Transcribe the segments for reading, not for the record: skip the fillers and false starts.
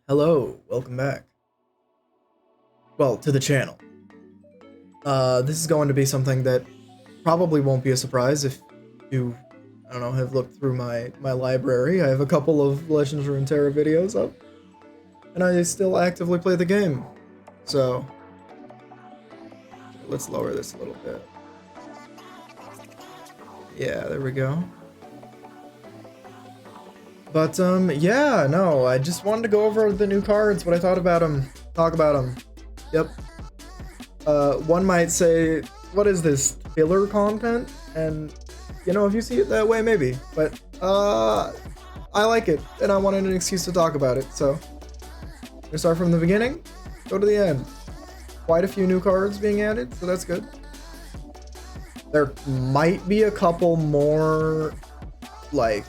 Hello, welcome back. Well, to the channel. This is going to be something that probably won't be a surprise if you, I don't know, have looked through my library. I have a couple of Legends of Runeterra videos up, and I still actively play the game. So, let's lower this a little bit. Yeah, there we go. But, yeah, no, I just wanted to go over the new cards, what I thought about them, talk about them. Yep. One might say, what is this, filler content? And, you know, if you see it that way, maybe. But, I like it, and I wanted an excuse to talk about it, so. We start from the beginning, go to the end. Quite a few new cards being added, so that's good. There might be a couple more, like,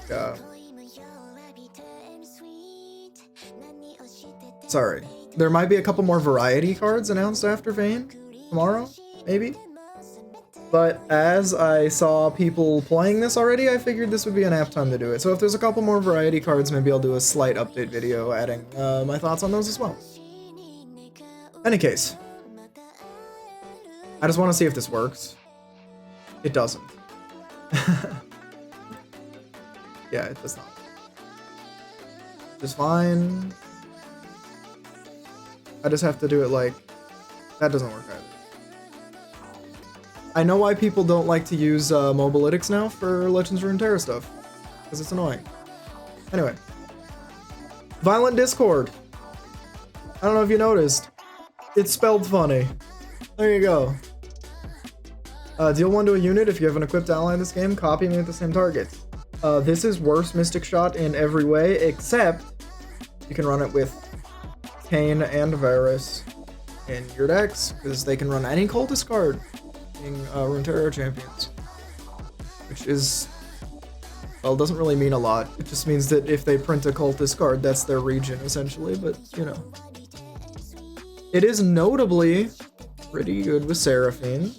sorry. There might be a couple more variety cards announced after Vayne tomorrow, maybe. But as I saw people playing this already, I figured this would be an apt time to do it. So if there's a couple more variety cards, maybe I'll do a slight update video adding my thoughts on those as well. Any case, I just want to see if this works. It doesn't. Yeah, it does not. Just fine. I just have to do it like, that doesn't work either. I know why people don't like to use Mobalytics now for Legends of Runeterra stuff, because it's annoying. Anyway. Violent Discord. I don't know if you noticed. It's spelled funny. There you go. Deal 1 to a unit if you have an equipped ally in this game, copy me at the same target. This is worse Mystic Shot in every way, except you can run it with Vayne and Varus in your decks, because they can run any cultist card being Runeterra champions. Which is, well, doesn't really mean a lot. It just means that if they print a cultist card, that's their region, essentially, but, you know. It is notably pretty good with Seraphine.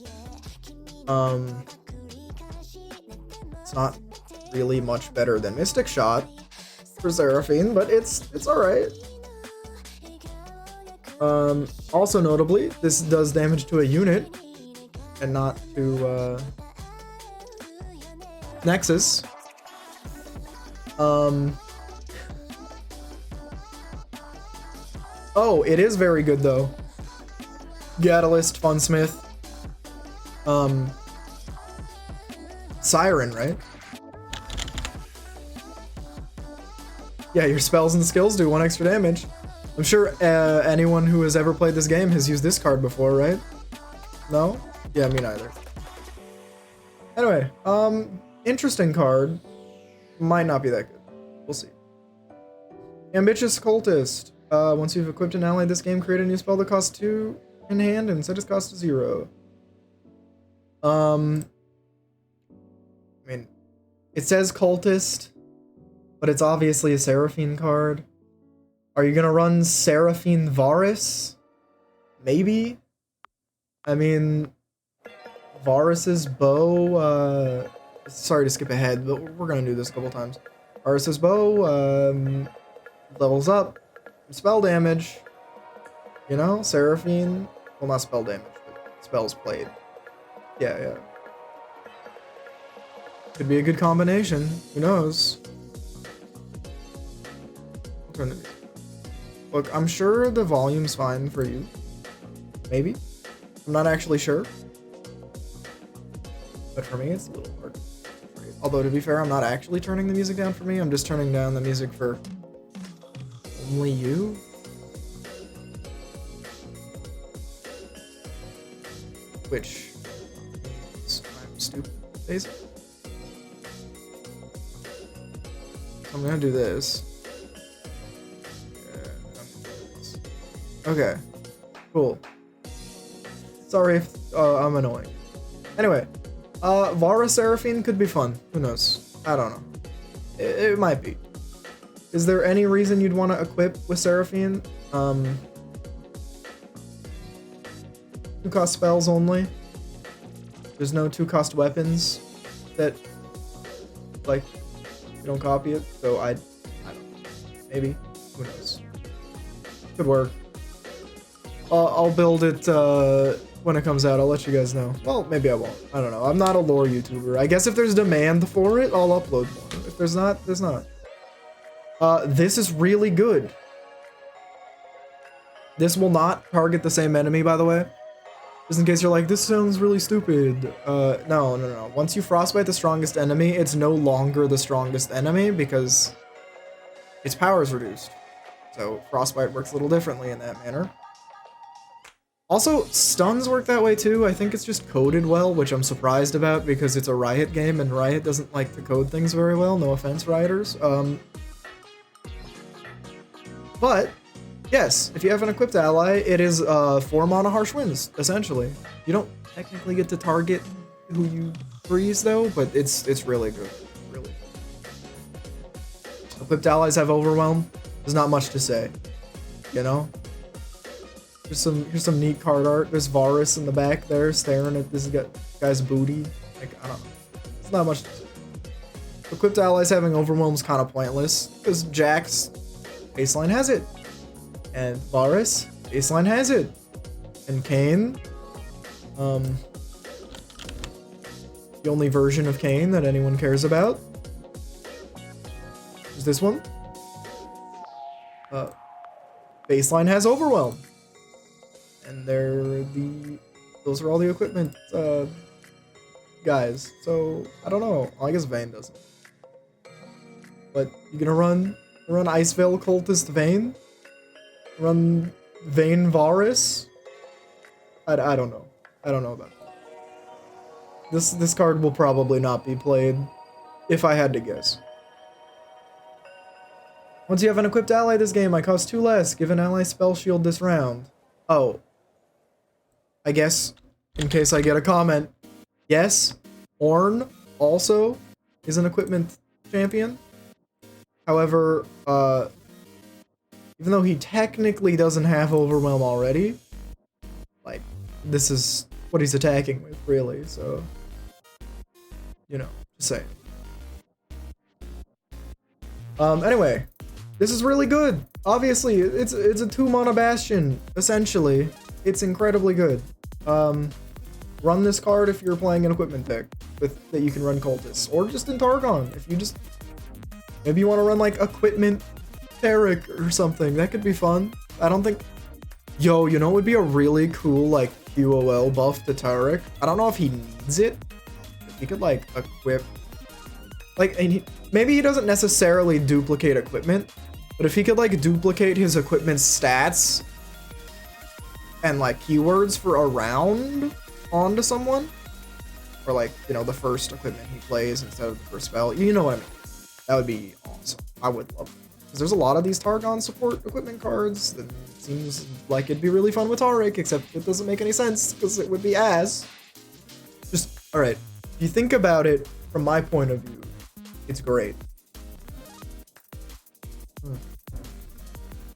It's not really much better than Mystic Shot for Seraphine, but it's alright. Also notably, this does damage to a unit and not to Nexus. Oh, it is very good though. Catalyst, Funsmith, Siren, right? Yeah, your spells and skills do 1 extra damage. I'm sure anyone who has ever played this game has used this card before, right? No? Yeah, me neither. Anyway, interesting card. Might not be that good. We'll see. Ambitious Cultist. Once you've equipped an ally in this game, create a new spell that costs 2 in hand and set its cost to 0. I mean, it says Cultist, but it's obviously a Seraphine card. Are you gonna run Seraphine Varus? Maybe? I mean, Varus's bow, sorry to skip ahead, but we're gonna do this a couple times. Varus's bow, levels up, spell damage, you know, Seraphine, well, not spell damage, but spells played. Yeah. Could be a good combination, who knows? I'll turn it. Look, I'm sure the volume's fine for you. Maybe. I'm not actually sure. But for me, it's a little hard. Although, to be fair, I'm not actually turning the music down for me. I'm just turning down the music for only you. Which means I'm stupid, basically. I'm gonna do this. Okay, cool. Sorry if I'm annoying. Anyway, Varus Seraphine could be fun. Who knows? I don't know. It might be. Is there any reason you'd want to equip with Seraphine? 2-cost spells only. There's no 2-cost weapons that, like, you don't copy it. So I don't know. Maybe. Who knows? Could work. I'll build it when it comes out. I'll let you guys know. Well, maybe I won't. I don't know. I'm not a lore YouTuber. I guess if there's demand for it, I'll upload more. If there's not, there's not. This is really good. This will not target the same enemy, by the way. Just in case you're like, this sounds really stupid. No. Once you frostbite the strongest enemy, it's no longer the strongest enemy because its power is reduced. So frostbite works a little differently in that manner. Also, stuns work that way too. I think it's just coded well, which I'm surprised about because it's a Riot game and Riot doesn't like to code things very well. No offense, Rioters. But yes, if you have an equipped ally, it is 4 mana harsh winds, essentially. You don't technically get to target who you freeze though, but it's really good. Really good. Equipped allies have overwhelm. There's not much to say. You know? Here's some neat card art. There's Varus in the back there staring at this guy's booty. Like, I don't know. It's not much to say. Equipped allies having overwhelm is kind of pointless because Jax baseline has it. And Varus, baseline has it. And Kayn, the only version of Kayn that anyone cares about is this one. Baseline has overwhelm. And those are all the equipment guys. So I don't know. I guess Vayne doesn't. But you gonna run Ice Veil Cultist Vayne? Run Vayne Varus? I don't know. I don't know about that. This card will probably not be played, if I had to guess. Once you have an equipped ally this game, I cost 2 less. Give an ally spell shield this round. Oh. I guess, in case I get a comment, yes, Ornn also is an equipment champion. However, even though he technically doesn't have overwhelm already, like, this is what he's attacking with, really, so, you know, just saying. Anyway, this is really good. Obviously, it's a 2 mana bastion, essentially. It's incredibly good. Run this card if you're playing an equipment deck that you can run cultists, or just in Targon if you just maybe you want to run like equipment Tarek or something. That could be fun. I don't think. Yo, you know, it would be a really cool like QOL buff to Tarek. I don't know if he needs it. He could like equip, like, and maybe he doesn't necessarily duplicate equipment, but if he could like duplicate his equipment stats and like keywords for a round onto someone, or like, you know, the first equipment he plays instead of the first spell, you know what I mean? That would be awesome. I would love it. Because there's a lot of these Targon support equipment cards that seems like it'd be really fun with Taric, except it doesn't make any sense because it would be ass. Just, alright, if you think about it from my point of view, it's great.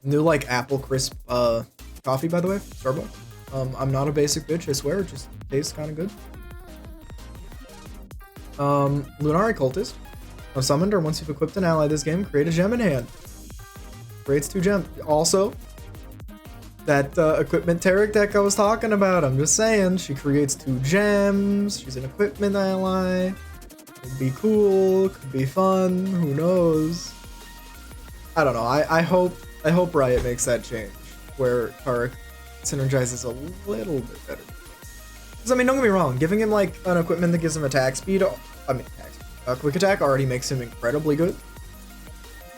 New like apple crisp coffee, by the way, Starbucks. I'm not a basic bitch, I swear, it just tastes kind of good. Lunari Cultist. When summoned or once you've equipped an ally this game, create a gem in hand. Creates 2 gems. Also, that equipment Tarek deck I was talking about, I'm just saying, she creates 2 gems, she's an equipment ally. Could be cool, could be fun, who knows. I don't know, I hope Riot makes that change, where Tarek synergizes a little bit better. Because, I mean, don't get me wrong, giving him, like, an equipment that gives him attack speed, quick attack already makes him incredibly good.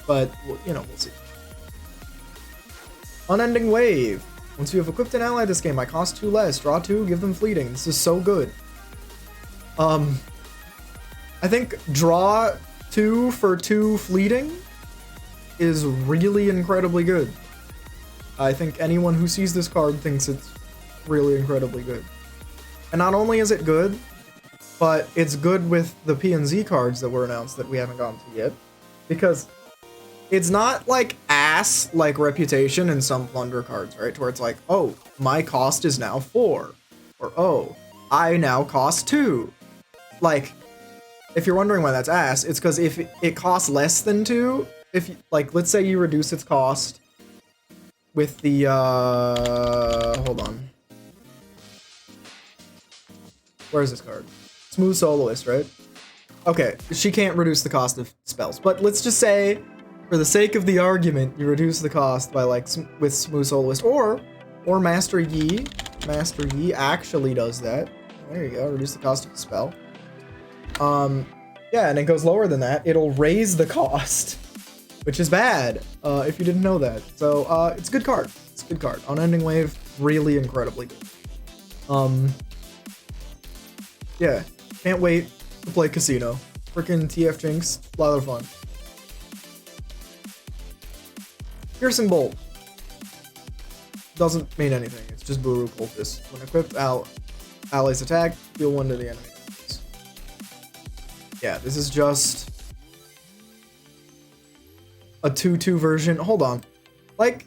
But, you know, we'll see. Unending Wave. Once you have equipped an ally this game, I cost 2 less, draw 2, give them fleeting. This is so good. I think draw 2 for 2 fleeting is really incredibly good. I think anyone who sees this card thinks it's really incredibly good. And not only is it good, but it's good with the P&Z cards that were announced that we haven't gotten to yet. Because it's not like ass like Reputation and some Plunder cards, right? Where it's like, oh, my cost is now 4. Or, oh, I now cost 2. Like, if you're wondering why that's ass, it's because if it costs less than 2, if, like, let's say you reduce its cost with the, hold on. Where's this card? Smooth Soloist, right? Okay, she can't reduce the cost of spells, but let's just say, for the sake of the argument, you reduce the cost by like with Smooth Soloist, or Master Yi. Master Yi actually does that. There you go, reduce the cost of the spell. Yeah, and it goes lower than that. It'll raise the cost, which is bad, if you didn't know that. So, it's a good card. It's a good card. Unending Wave, really incredibly good. Yeah, can't wait to play Casino. Freaking TF Jinx, a lot of fun. Piercing Bolt. Doesn't mean anything, it's just Buru Cultist. When equipped, allies attack, deal 1 to the enemy. Yeah, this is just a 2-2 version. Hold on. Like,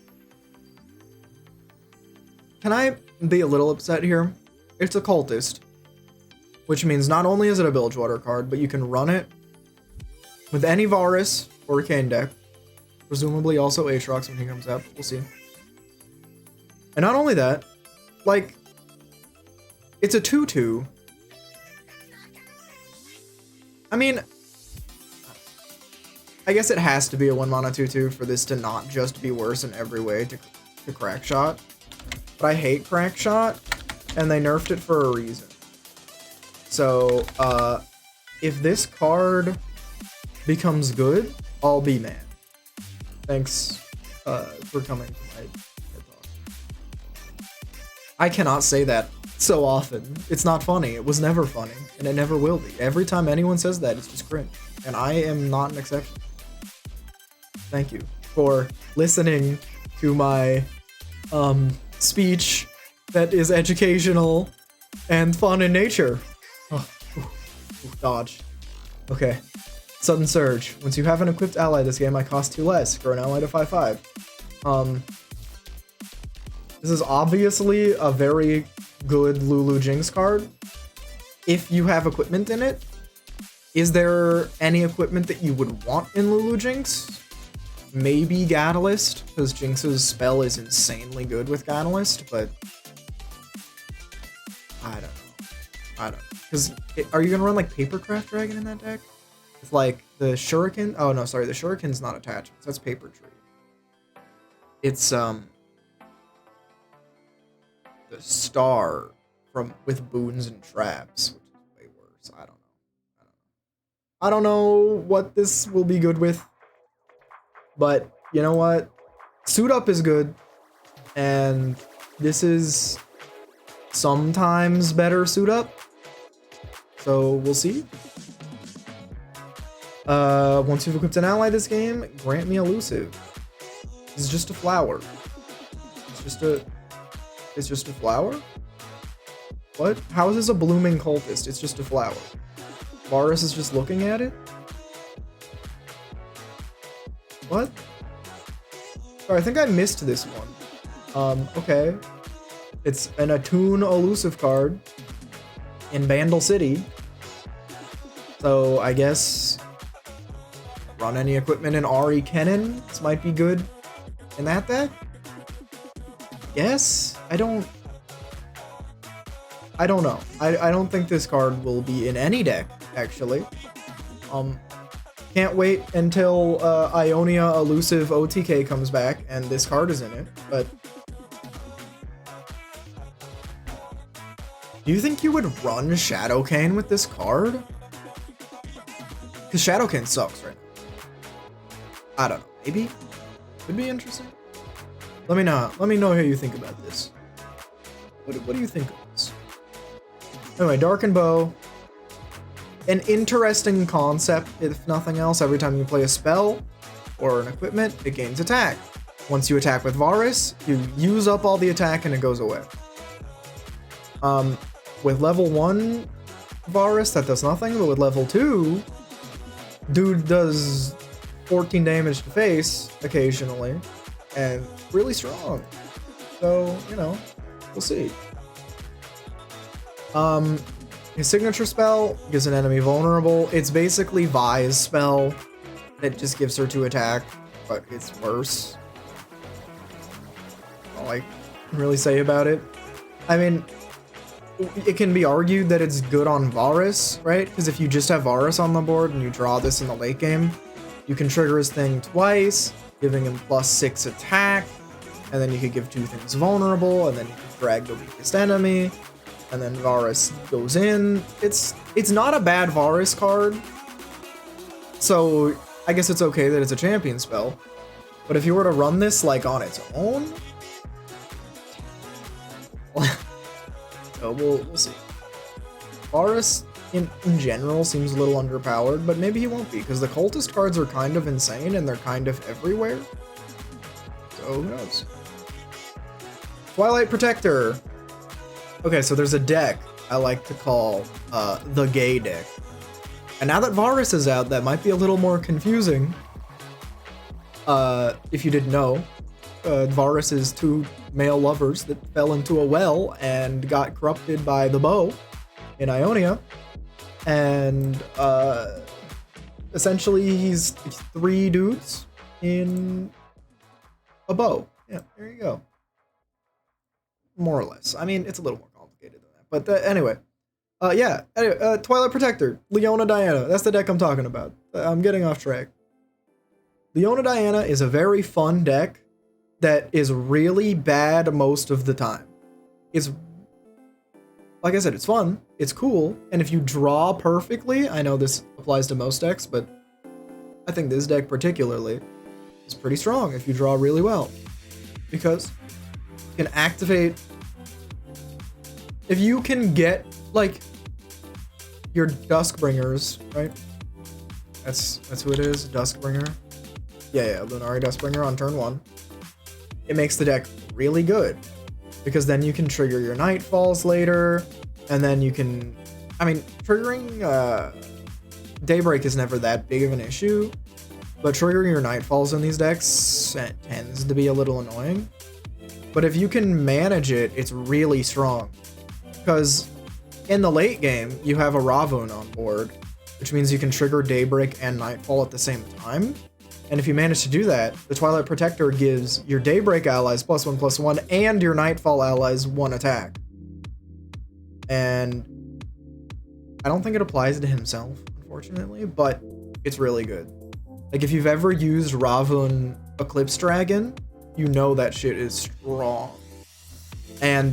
can I be a little upset here? It's a Cultist, which means not only is it a Bilgewater card, but you can run it with any Varus or Kane deck. Presumably also Aatrox when he comes out, we'll see. And not only that, like, it's a 2-2. I mean, I guess it has to be a 1-mana 2-2 for this to not just be worse in every way to Crackshot. But I hate Crackshot, and they nerfed it for a reason. So, if this card becomes good, I'll be mad. Thanks for coming to my talk. I cannot say that so often. It's not funny. It was never funny, and it never will be. Every time anyone says that, it's just cringe, and I am not an exception. Thank you for listening to my speech that is educational and fun in nature. Oh, dodge. Okay. Sudden Surge. Once you have an equipped ally this game, I cost 2 less. Grow an ally to 5/5. This is obviously a very good Lulu Jinx card. If you have equipment in it, is there any equipment that you would want in Lulu Jinx? Maybe Catalyst, because Jinx's spell is insanely good with Catalyst, but I don't know. Because are you gonna run like Papercraft Dragon in that deck? With like the Shuriken? Oh no, sorry, the Shuriken's not attachments. That's Paper Tree. It's the Star with boons and traps, which is way worse. I don't know what this will be good with, but you know what? Suit Up is good, and this is sometimes better Suit Up. So we'll see. Once you've equipped an ally this game, grant me Elusive. This is just a flower. It's just a flower? What? How is this a blooming cultist? It's just a flower. Varus is just looking at it? What? Sorry, I think I missed this one. Okay. It's an Attune Elusive card in Bandle City. So I guess run any equipment in Ari Kennen. This might be good in that deck. Yes? I don't know. I don't think this card will be in any deck, actually. Can't wait until Ionia Elusive OTK comes back and this card is in it, but do you think you would run Shadowcane with this card? Because Shadowcane sucks right now. I don't know. Maybe? Could be interesting. Let me know how you think about this. What do you think of this? Anyway, Darken Bow. An interesting concept, if nothing else. Every time you play a spell or an equipment, it gains attack. Once you attack with Varus, you use up all the attack and it goes away. With level 1 Varus, that does nothing, but with level 2, dude does 14 damage to face occasionally, and really strong. So, you know, we'll see. His signature spell gives an enemy vulnerable. It's basically Vi's spell that just gives her 2 attack, but it's worse. like really say about it. I mean, it can be argued that it's good on Varus, right? Because if you just have Varus on the board and you draw this in the late game, you can trigger his thing twice, giving him +6 attack, and then you could give 2 things vulnerable, and then you can drag the weakest enemy, and then Varus goes in. It's not a bad Varus card, so I guess it's okay that it's a champion spell. But if you were to run this like on its own, so we'll see. Varus in general seems a little underpowered, but maybe he won't be, because the cultist cards are kind of insane and they're kind of everywhere. So who knows? Twilight Protector. Okay, so there's a deck I like to call the gay deck. And now that Varus is out, that might be a little more confusing. If you didn't know, Varus is 2 male lovers that fell into a well and got corrupted by the bow in Ionia. And essentially he's 3 dudes in a bow. Yeah, there you go. More or less. I mean, it's a little more complicated than that. But anyway. Yeah, anyway, Twilight Protector, Leona Diana. That's the deck I'm talking about. I'm getting off track. Leona Diana is a very fun deck that is really bad most of the time. It's, like I said, it's fun, it's cool, and if you draw perfectly, I know this applies to most decks, but I think this deck particularly is pretty strong if you draw really well. Because you can activate, if you can get, like, your Duskbringers, right? That's who it is, Duskbringer. Yeah, Lunari Duskbringer on turn 1. It makes the deck really good, because then you can trigger your Nightfalls later, and then you can, I mean, triggering Daybreak is never that big of an issue, but triggering your Nightfalls in these decks tends to be a little annoying. But if you can manage it, it's really strong, because in the late game, you have a Ravun on board, which means you can trigger Daybreak and Nightfall at the same time. And if you manage to do that, the Twilight Protector gives your Daybreak allies +1/+1 and your Nightfall allies 1 attack. And I don't think it applies to himself, unfortunately, but it's really good. Like, if you've ever used Ravun Eclipse Dragon, you know that shit is strong. And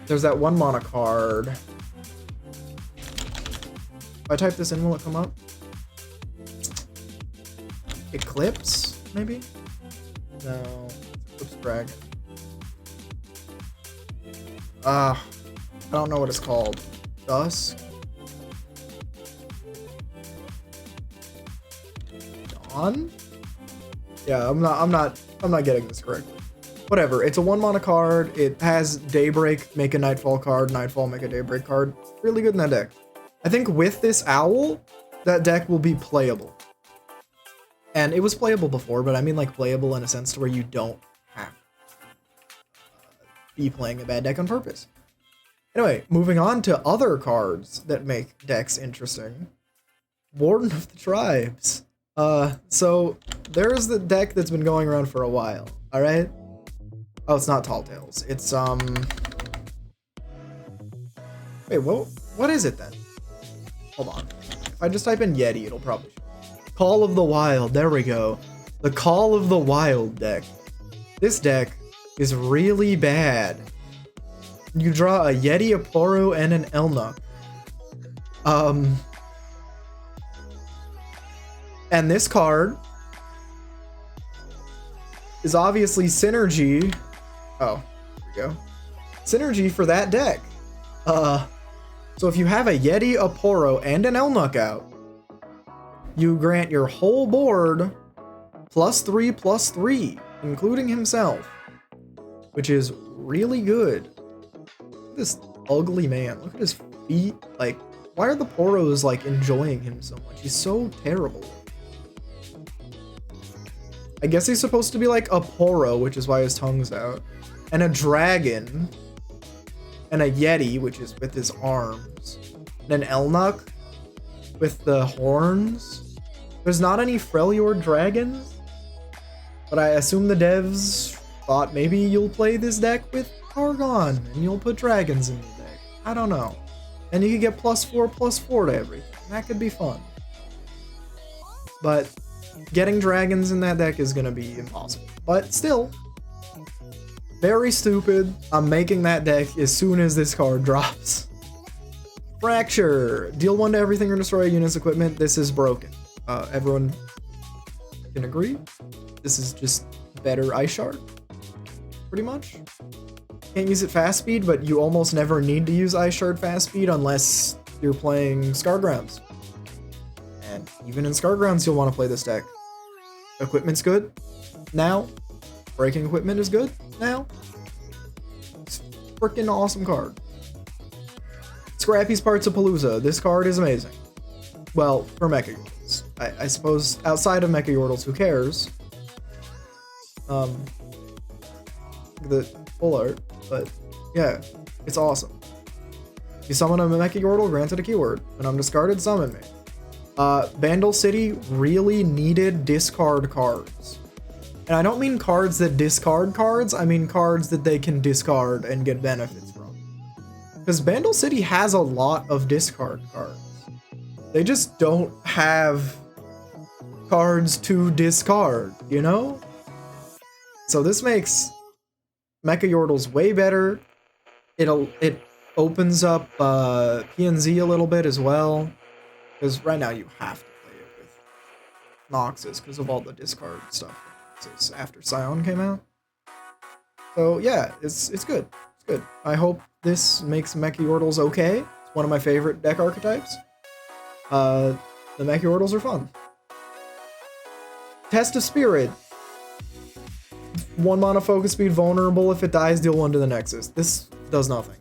there's that 1 mana card. If I type this in, will it come up? Eclipse, maybe? No, Eclipse Dragon. I don't know what it's called. Dusk? Dawn? Yeah, I'm not getting this correctly. Whatever, it's a 1 mana card. It has Daybreak, make a Nightfall card, Nightfall, make a Daybreak card. Really good in that deck. I think with this Owl, that deck will be playable. And it was playable before, but I mean like playable in a sense to where you don't have to be playing a bad deck on purpose. Anyway, moving on to other cards that make decks interesting. Warden of the Tribes. So there's the deck that's been going around for a while, alright? Oh, it's not Tall Tales. It's, wait, what is it then? Hold on. If I just type in Yeti, it'll probably show. Call of the Wild, there we go. The Call of the Wild deck. This deck is really bad. You draw a Yeti, a Poro, and an Elnuk. And this card is obviously synergy. Oh, there we go. Synergy for that deck. So if you have a Yeti, a Poro, and an Elnuk out, you grant your whole board +3/+3, including himself, which is really good. Look at this ugly man. Look at his feet. Like, why are the Poros like enjoying him so much? He's so terrible. I guess he's supposed to be like a Poro, which is why his tongue's out, and a dragon, and a Yeti, which is with his arms, and an Elnuk with the horns. There's not any Freljord dragons, but I assume the devs thought maybe you'll play this deck with Targon and you'll put dragons in your deck. I don't know. And you could get +4/+4 to everything. That could be fun. But getting dragons in that deck is gonna be impossible. But still, very stupid. I'm making that deck as soon as this card drops. Fracture. Deal 1 to everything or destroy a unit's equipment. This is broken. Everyone can agree. This is just better Ice Shard, pretty much. Can't use it fast speed, but you almost never need to use Ice Shard fast speed unless you're playing Scargrounds. And even in Scargrounds, you'll want to play this deck. Equipment's good now. Breaking equipment is good now. It's a freaking awesome card. Scrappy's Parts of Palooza. This card is amazing. Well, for Mecha Yordles. I suppose outside of Mecha Yordles, who cares? The full art, but yeah, it's awesome. You summon a Mecha Yordle, granted a keyword. When I'm discarded, summon me. Vandal City really needed discard cards. And I don't mean cards that discard cards, I mean cards that they can discard and get benefits from. Because Vandal City has a lot of discard cards. They just don't have cards to discard, you know? So this makes Mecha Yordles way better. It opens up PNZ a little bit as well. Because right now you have to play it with Noxus because of all the discard stuff after Scion came out. So yeah, it's good. It's good. I hope this makes Mecha Yordles okay. It's one of my favorite deck archetypes. The Mecha Yordles are fun. Test of Spirit. 1 mana focus speed, vulnerable. If it dies, deal 1 to the Nexus. This does nothing.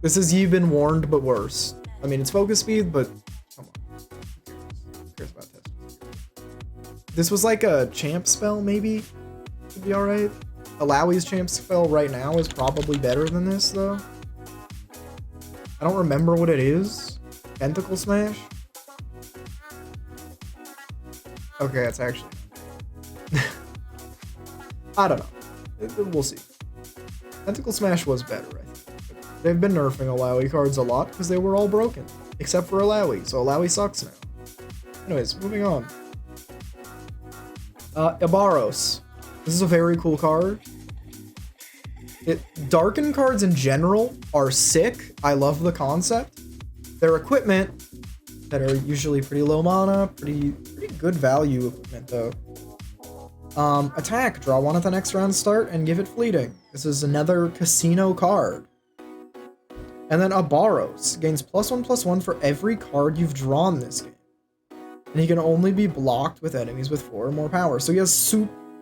This is You've Been Warned, but worse. I mean, it's focus speed, but come on. Who cares about Test of Spirit? This was like a champ spell, maybe? Could be alright. Alawi's champ spell right now is probably better than this, though. I don't remember what it is. Tentacle Smash? Okay, it's actually... I don't know. We'll see. Tentacle Smash was better, I think. They've been nerfing Alawi cards a lot because they were all broken. Except for Alawi, so Alawi sucks now. Anyways, moving on. Ibaros. This is a very cool card. Darken cards in general are sick. I love the concept. Their equipment that are usually pretty low mana, pretty good value equipment though. Attack, draw 1 at the next round start and give it fleeting. This is another casino card. And then Abaros gains +1/+1 for every card you've drawn this game. And he can only be blocked with enemies with 4 or more power. So he has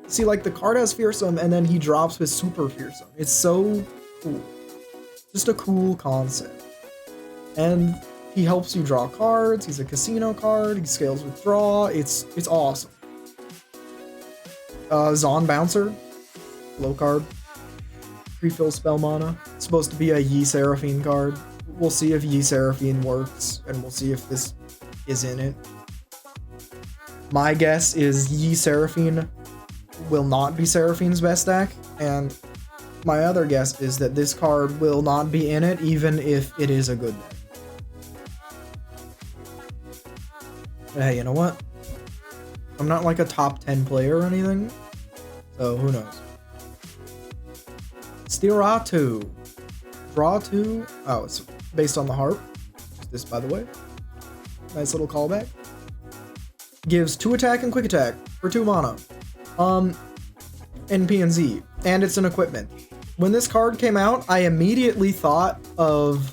see, like, the card has Fearsome and then he drops with Super Fearsome. It's so cool. Just a cool concept. And he helps you draw cards. He's a casino card. He scales with draw. It's awesome. Zon Bouncer, low card, refill spell mana. It's supposed to be a Yi Seraphine card. We'll see if Yi Seraphine works, and we'll see if this is in it. My guess is Yi Seraphine will not be Seraphine's best deck, and my other guess is that this card will not be in it, even if it is a good deck. Hey, you know what? I'm not like a top 10 player or anything, so who knows. Stiratu. Draw 2. Oh, it's based on the harp. This, by the way. Nice little callback. Gives 2 attack and quick attack for 2 mana. In PNZ. And it's an equipment. When this card came out, I immediately thought of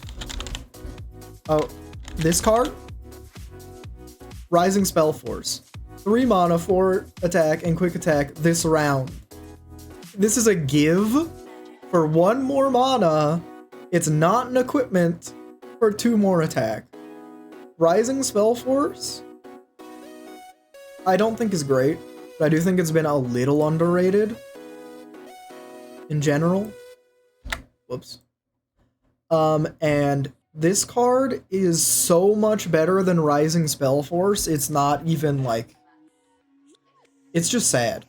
this card. Rising Spell Force. 3 mana, 4 attack, and quick attack this round. This is a give for 1 more mana. It's not an equipment for 2 more attack. Rising Spell Force, I don't think is great, but I do think it's been a little underrated in general. Whoops. And this card is so much better than Rising Spell Force. It's not even like... It's just sad.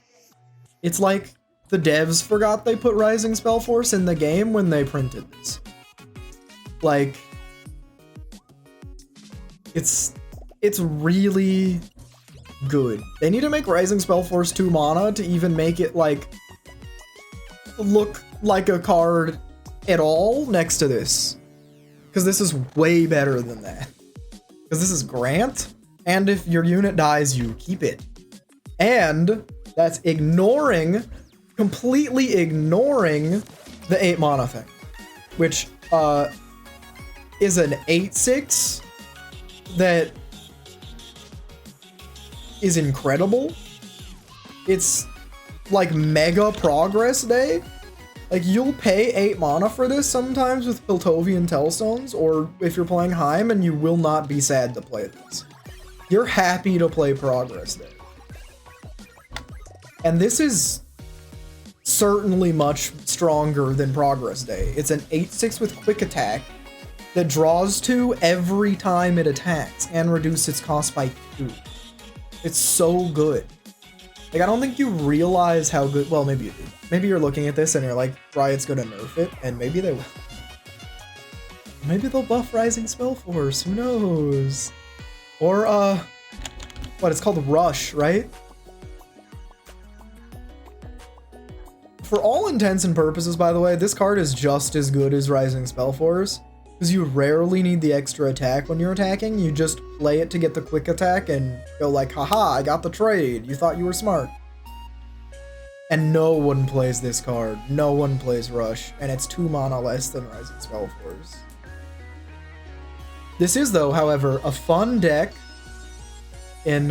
It's like the devs forgot they put Rising Spell Force in the game when they printed this. Like, it's really good. They need to make Rising Spell Force 2 mana to even make it, like, look like a card at all next to this. Because this is way better than that. Because this is Grant, and if your unit dies, you keep it. And that's completely ignoring the 8 mana thing, which is an 8/6 that is incredible. It's like mega progress day. Like, you'll pay 8 mana for this sometimes with Piltovian Tellstones, or if you're playing Heim, and you will not be sad to play this. You're happy to play Progress Day. And this is certainly much stronger than Progress Day. It's an 8/6 with Quick Attack that draws 2 every time it attacks and reduces its cost by 2. It's so good. Like, I don't think you realize how good... Well, maybe you do. Maybe you're looking at this and you're like, Riot's gonna nerf it, and maybe they will. Maybe they'll buff Rising Spell Force, who knows? Or, what, it's called Rush, right? For all intents and purposes, by the way, this card is just as good as Rising Spell Force, because you rarely need the extra attack when you're attacking. You just play it to get the quick attack and go like, haha, I got the trade. You thought you were smart. And no one plays this card. No one plays Rush, and it's 2 mana less than Rising Spell Force. This is, though, however, a fun deck in,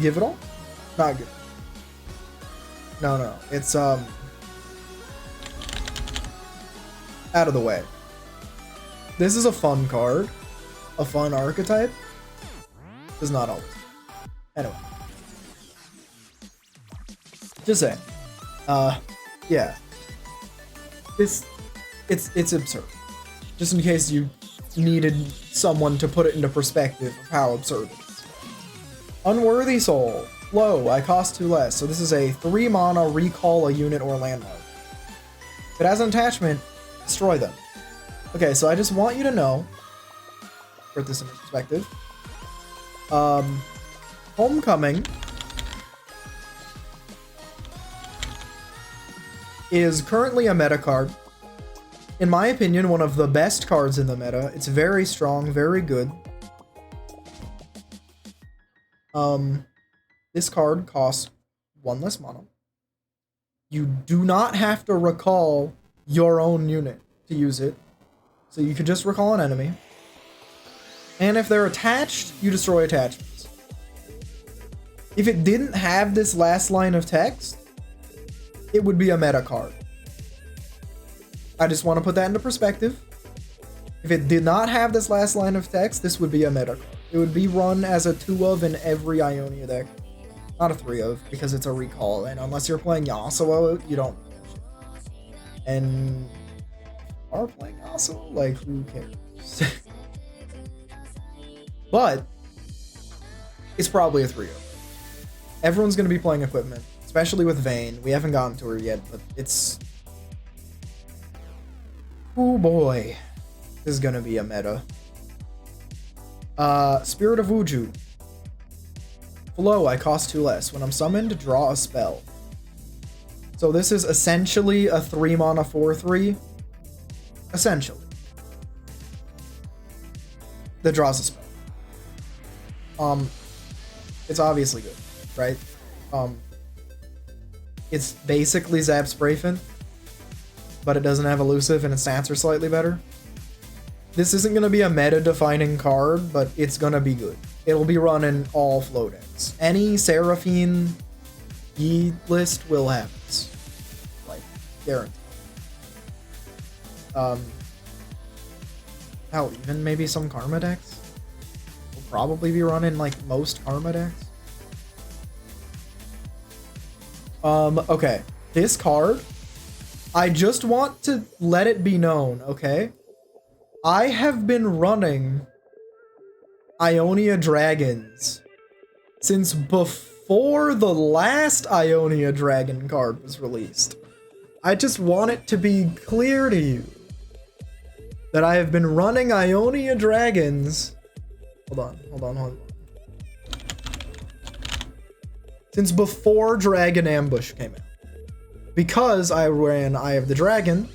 Give It All? Not good. No. It's, out of the way. This is a fun card. A fun archetype. Does not always. Anyway. Just saying. Yeah. It's absurd. Just in case you needed someone to put it into perspective of how absurd it is. Unworthy Soul. Low, I cost 2 less. So this is a 3 mana recall a unit or landmark. If it has an attachment, destroy them. Okay, so I just want you to know, put this into perspective. Homecoming is currently a meta card. In my opinion, one of the best cards in the meta. It's very strong, very good. This card costs 1 less mana. You do not have to recall your own unit to use it. So you could just recall an enemy. And if they're attached, you destroy attachments. If it didn't have this last line of text, it would be a meta card. I just want to put that into perspective. If it did not have this last line of text, this would be a meta card. It would be run as a 2 of in every Ionia deck. Not a 3 of, because it's a recall, and unless you're playing Yasuo, you don't. And are playing Yasuo? Like, who cares? But it's probably a 3 of. Everyone's going to be playing equipment, especially with Vayne. We haven't gotten to her yet, but it's... Oh boy. This is going to be a meta. Spirit of Wuju. Flow, I cost 2 less. When I'm summoned, draw a spell. So this is essentially a 3 mana 4/3. Essentially. That draws a spell. It's obviously good, right? It's basically Zap Sprayfin, but it doesn't have elusive and its stats are slightly better. This isn't going to be a meta-defining card, but it's going to be good. It'll be run in all flow decks. Any Seraphine E list will have this. Like, guaranteed. Hell, even maybe some Karma decks? Will probably be running like most Karma decks. Okay. This card, I just want to let it be known, okay? I have been running Ionia Dragons since before the last Ionia Dragon card was released. I just want it to be clear to you that I have been running Ionia Dragons. Hold on. Since before Dragon Ambush came out. Because I ran Eye of the Dragon.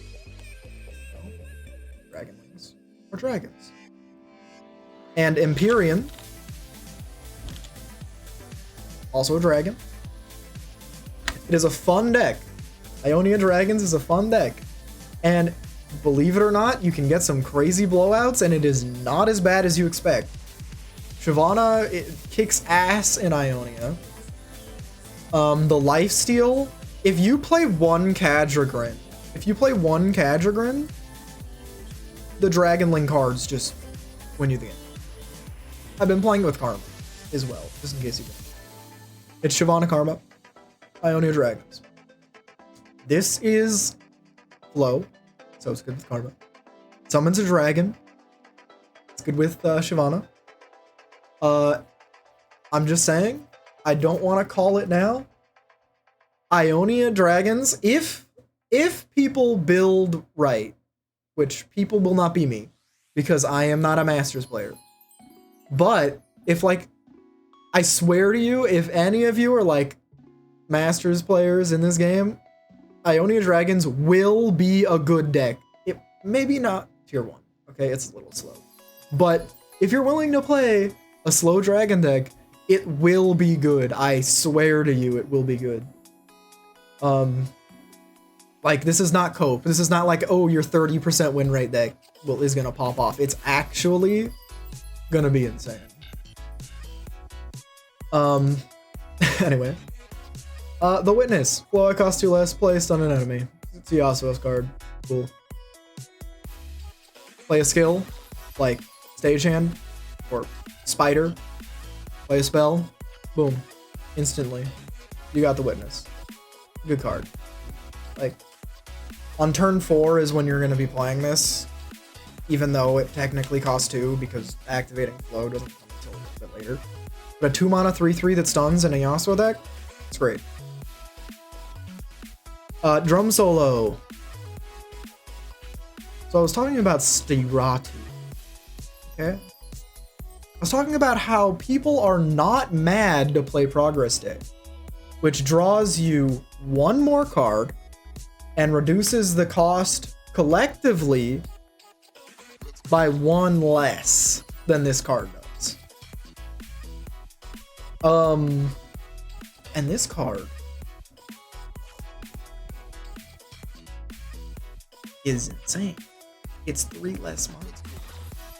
Dragonlings or dragons. And Empyrean. Also a dragon. It is a fun deck. Ionia Dragons is a fun deck. And believe it or not, you can get some crazy blowouts and it is not as bad as you expect. Shyvana, it kicks ass in Ionia. The lifesteal, if you play one Kadrigrin, the Dragonling cards just win you the game. I've been playing with Karma as well, just in case you didn't. It's Shyvana Karma, Ionia Dragons. This is Flow, so it's good with Karma. Summons a dragon. It's good with Shyvana. I'm just saying, I don't want to call it now. Ionia Dragons, if people build right, which people will not be me, because I am not a Masters player. But if like, I swear to you, if any of you are like Masters players in this game, Ionia Dragons will be a good deck. It maybe not tier 1, okay? It's a little slow. But if you're willing to play a slow dragon deck, it will be good. I swear to you, it will be good. Like, this is not cope. This is not like, oh, your 30% win rate deck is gonna pop off. It's actually gonna be insane. Anyway. The Witness. Flow costs 2 less, placed on an enemy. It's a Yasuo's card. Cool. Play a skill, like Stagehand or Spider. Play a spell. Boom. Instantly. You got the Witness. Good card. Like, on turn 4 is when you're going to be playing this, even though it technically costs 2 because activating Flow doesn't come until a bit later. But a 2 mana 3/3 that stuns in a Yasuo deck, it's great. Drum solo. So I was talking about Stiratu. Okay? I was talking about how people are not mad to play Progress Day, which draws you 1 more card and reduces the cost collectively by 1 less than this card does. And this card is insane. It's 3 less mana.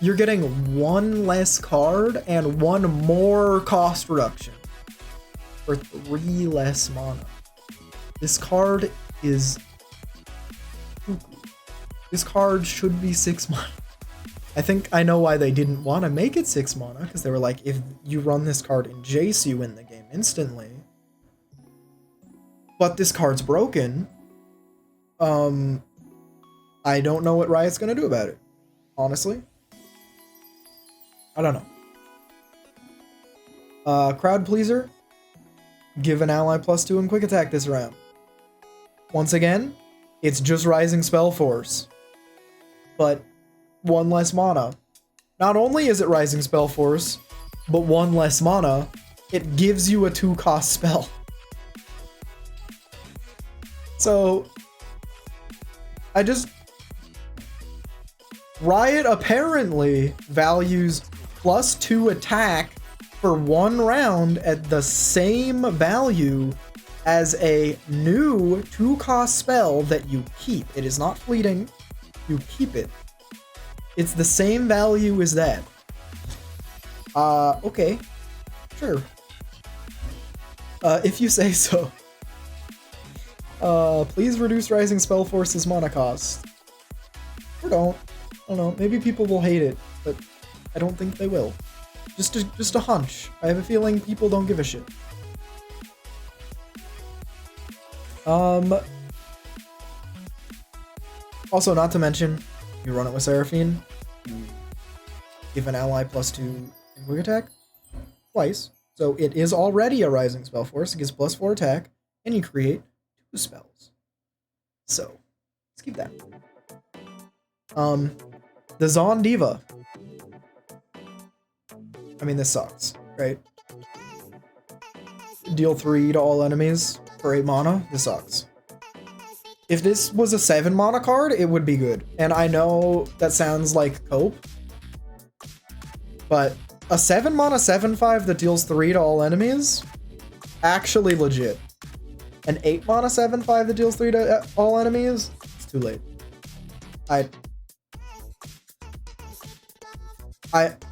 You're getting 1 less card and 1 more cost reduction for 3 less mana. This card is cuckoo. This card should be 6 mana. I think I know why they didn't want to make it 6 mana, because they were like, if you run this card in Jace, you win the game instantly. But this card's broken. I don't know what Riot's gonna do about it, honestly. I don't know. Crowd Pleaser. Give an ally +2 and quick attack this round. Once again, it's just Rising Spell Force, but 1 less mana. Not only is it Rising Spell Force, but 1 less mana, it gives you a 2-cost spell. So, Riot apparently values +2 attack for 1 round at the same value as a new 2-cost spell that you keep. It is not fleeting. You keep it. It's the same value as that. Okay. Sure. If you say so. Please reduce Rising Spell Force's mana cost. Or don't. I don't know. Maybe people will hate it, but I don't think they will. Just a hunch. I have a feeling people don't give a shit. Also, not to mention, you run it with Seraphine, you give an ally +2 in quick attack twice, So it is already a rising spell force. It gives +4 attack, and you create 2 spells. So let's keep that. The Zon Diva. I mean, this sucks, right? Deal 3 to all enemies for 8 mana. This sucks. If this was a 7 mana card, it would be good. And I know that sounds like cope, but a 7 mana 7/5 that deals 3 to all enemies, actually legit. An 8 mana 7/5 that deals 3 to all enemies, it's too late. I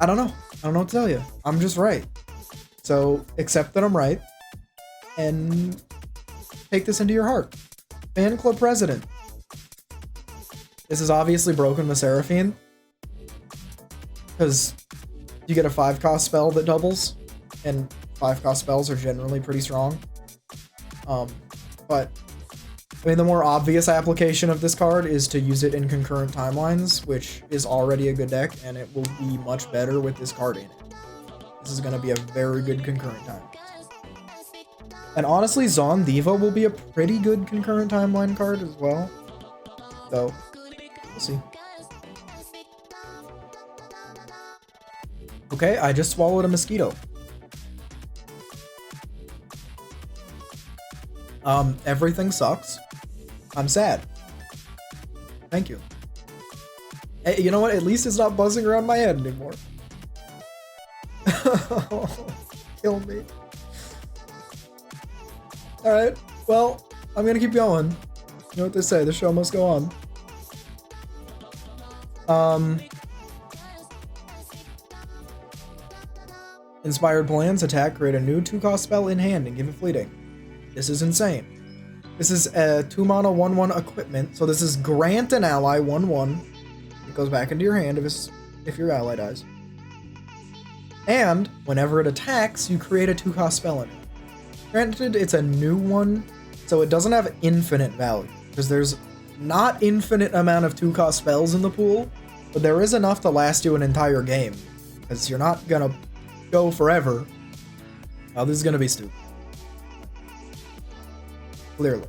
don't know. I don't know what to tell you. I'm just right. So accept that I'm right and take this into your heart. Fan club president. This is obviously broken with Seraphine, because you get a 5-cost spell that doubles, and 5-cost spells are generally pretty strong. But I mean, the more obvious application of this card is to use it in concurrent timelines, which is already a good deck, and it will be much better with this card in it. This is going to be a very good concurrent time. And honestly, Zon Diva will be a pretty good concurrent timeline card as well. So, we'll see. Okay, I just swallowed a mosquito. Everything sucks. I'm sad. Thank you. Hey, you know what? At least it's not buzzing around my head anymore. Kill me. Alright, well, I'm gonna keep going. You know what they say, the show must go on. Inspired Plans, attack, create a new 2-cost spell in hand and give it fleeting. This is insane. This is a 2 mana 1/1 equipment, so this is grant an ally 1/1. It goes back into your hand if your ally dies. And whenever it attacks, you create a 2-cost spell in it. Granted, it's a new one, so it doesn't have infinite value, because there's not infinite amount of 2-cost spells in the pool, but there is enough to last you an entire game, because you're not gonna go forever. Oh, this is gonna be stupid. Clearly.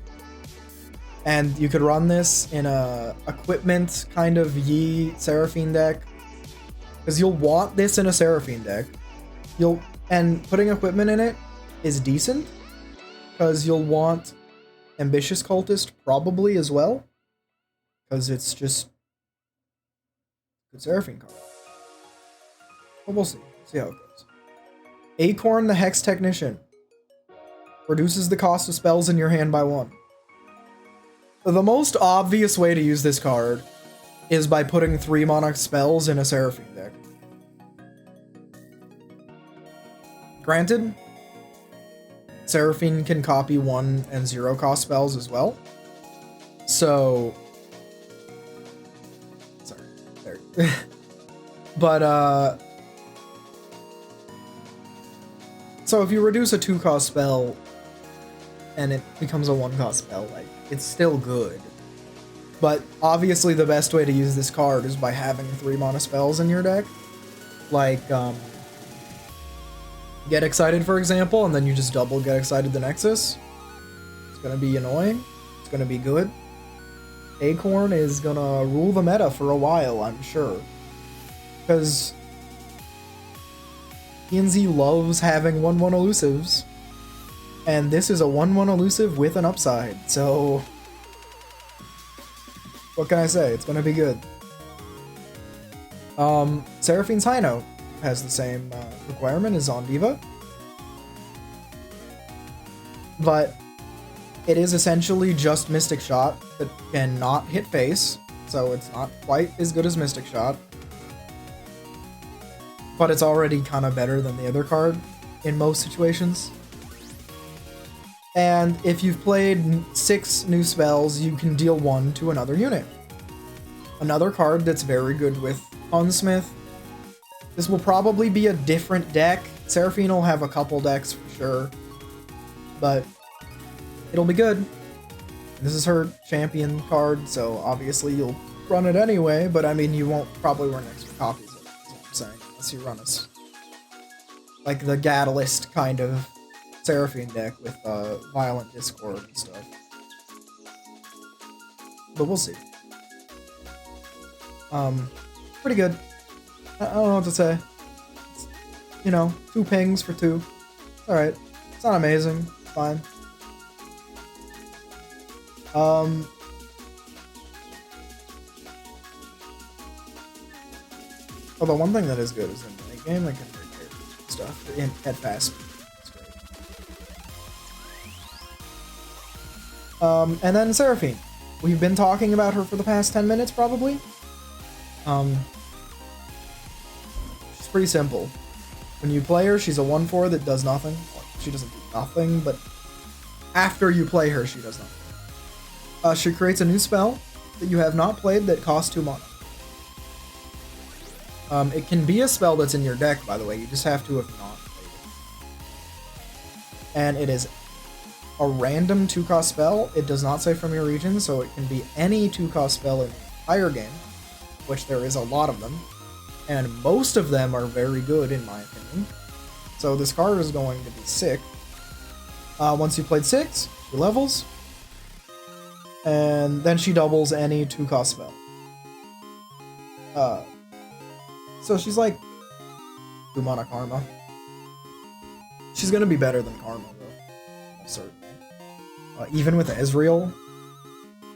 And you could run this in a equipment kind of Yi Seraphine deck, because you'll want this in a Seraphine deck. And putting equipment in it is decent, because you'll want Ambitious Cultist probably as well, because it's just good Seraphine card. But we'll see. See how it goes. Acorn the Hex Technician. Reduces the cost of spells in your hand by 1. The most obvious way to use this card is by putting 3 mana spells in a Seraphine deck. Granted, Seraphine can copy 1 and 0 cost spells as well. So, sorry, there. But so if you reduce a 2-cost spell and it becomes a 1-cost spell, like, it's still good. But obviously the best way to use this card is by having 3 mana spells in your deck. Like, Get Excited, for example, and then you just double Get Excited the Nexus. It's gonna be annoying. It's gonna be good. Acorn is gonna rule the meta for a while, I'm sure. Because PNZ loves having 1/1 elusives. And this is a 1/1 elusive with an upside, so what can I say? It's gonna be good. Seraphine's High Note has the same requirement as Zon Diva, but it is essentially just Mystic Shot that cannot hit face, so it's not quite as good as Mystic Shot, but it's already kind of better than the other card in most situations. And if you've played 6 new spells, you can deal 1 to another unit. Another card that's very good with Gunsmith. This will probably be a different deck. Seraphine will have a couple decks for sure, but it'll be good. This is her champion card, so obviously you'll run it anyway, but I mean, you won't probably run extra copies of it, is what I'm saying, unless you run like the Catalyst kind of Seraphine deck with Violent Discord and stuff. But we'll see. Pretty good. I don't know what to say. It's, you know, 2 pings for 2. Alright. It's not amazing. It's fine. Although one thing that is good is in the late game, I can break stuff at fast speed. It's great. And then Seraphine. We've been talking about her for the past 10 minutes, probably. She's pretty simple. When you play her, she's a 1/4 that does nothing. Well, she doesn't do nothing, but after you play her, she does nothing. She creates a new spell that you have not played that costs 2 mana. It can be a spell that's in your deck, by the way. You just have to have not played it. And it is a random 2-cost spell. It does not say from your region, so it can be any 2-cost spell in the entire game, which there is a lot of them. And most of them are very good, in my opinion. So this card is going to be sick. Once you've played 6, she levels. And then she doubles any 2-cost spell. So she's like 2 mana Karma. She's gonna be better than Karma, though. Certainly. Even with Ezreal,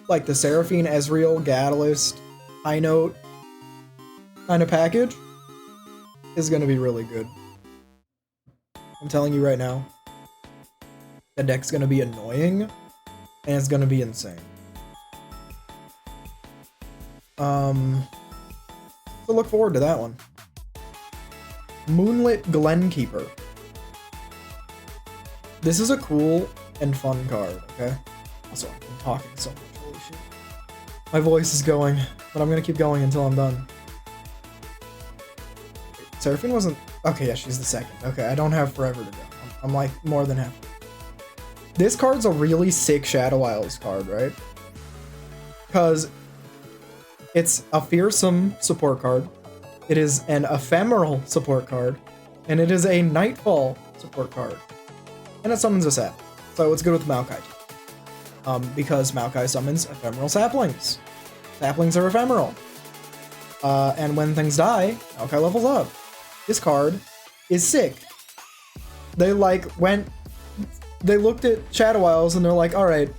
like the Seraphine, Ezreal, Catalyst, High Note kind of package is gonna be really good. I'm telling you right now. The deck's gonna be annoying, and it's gonna be insane. So look forward to that one. Moonlit Glenkeeper. This is a cool and fun card, okay? Also, I'm talking so much, holy shit. My voice is going, but I'm gonna keep going until I'm done. Seraphine wasn't... Okay, yeah, she's the second. Okay, I don't have forever to go. I'm like more than half. This card's a really sick Shadow Isles card, right? Because it's a fearsome support card, it is an ephemeral support card, and it is a Nightfall support card. And it summons a sap. So it's good with Maokai. Because Maokai summons ephemeral saplings. Saplings are ephemeral. And when things die, Maokai levels up. This card is sick. They they looked at Shadow Isles and they're like, alright,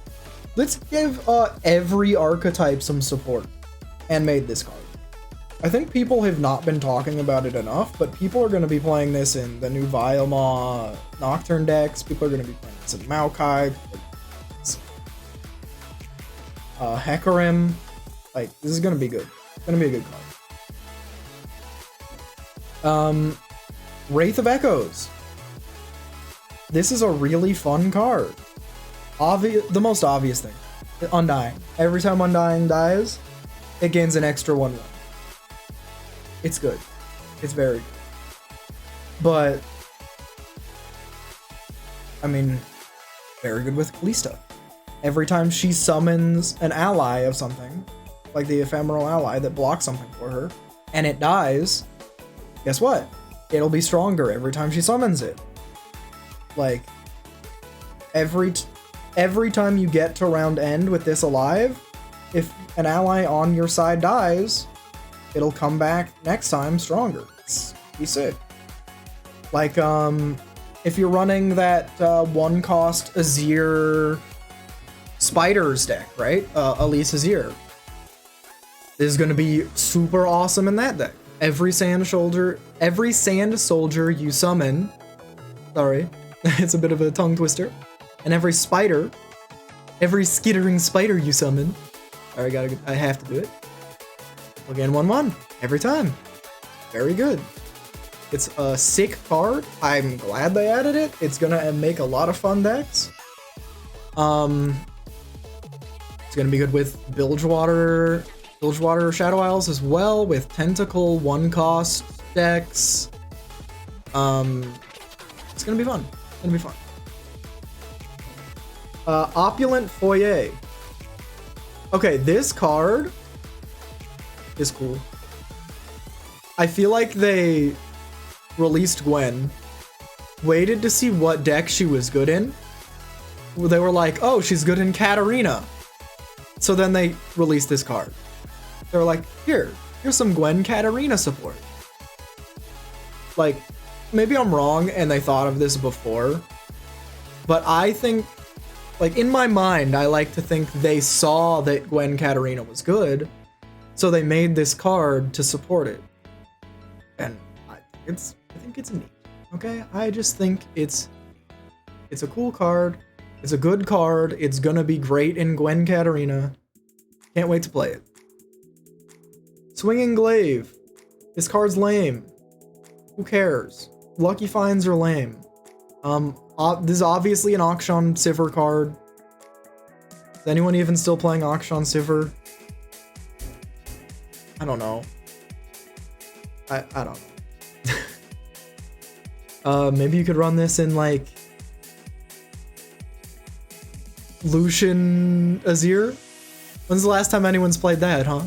let's give every archetype some support. And made this card. I think people have not been talking about it enough, but people are going to be playing this in the new Vilema Nocturne decks. People are going to be playing this in Maokai, Hecarim. Like, this is going to be good. It's going to be a good card. Wraith of Echoes. This is a really fun card. The most obvious thing. Undying. Every time Undying dies, it gains an extra 1/1. It's good. It's very good. But, I mean, very good with Kalista. Every time she summons an ally of something, like the ephemeral ally that blocks something for her, and it dies, guess what? It'll be stronger every time she summons it. Like, every time you get to round end with this alive, if an ally on your side dies, it'll come back next time stronger. It's be sick. Like, if you're running that 1-cost Azir Spiders deck, right? Elise Azir. This is gonna be super awesome in that deck. Every sand soldier you summon, sorry, it's a bit of a tongue twister, and every skittering spider you summon, I have to do it. We'll gain 1/1 every time. Very good. It's a sick card. I'm glad they added it. It's gonna make a lot of fun decks. It's gonna be good with Bilgewater Shadow Isles as well, with Tentacle 1-cost decks. It's gonna be fun. It's gonna be fun. Opulent Foyer. Okay, this card is cool. I feel like they released Gwen waited to see what deck she was good in. They were like, oh, she's good in Katarina. So then they released this card. They were like, here's some Gwen Katarina support. Like, maybe I'm wrong and they thought of this before, but I think, like, in my mind, I like to think they saw that Gwen Katarina was good, so they made this card to support it. And I think it's neat. Okay? I just think it's a cool card. It's a good card. It's gonna be great in Gwen Katarina. Can't wait to play it. Swinging Glaive. This card's lame. Who cares? Lucky Finds are lame. This is obviously an Akshan Sivir card. Is anyone even still playing Akshan Sivir? I don't know. I don't know. Maybe you could run this in, like, Lucian Azir? When's the last time anyone's played that, huh?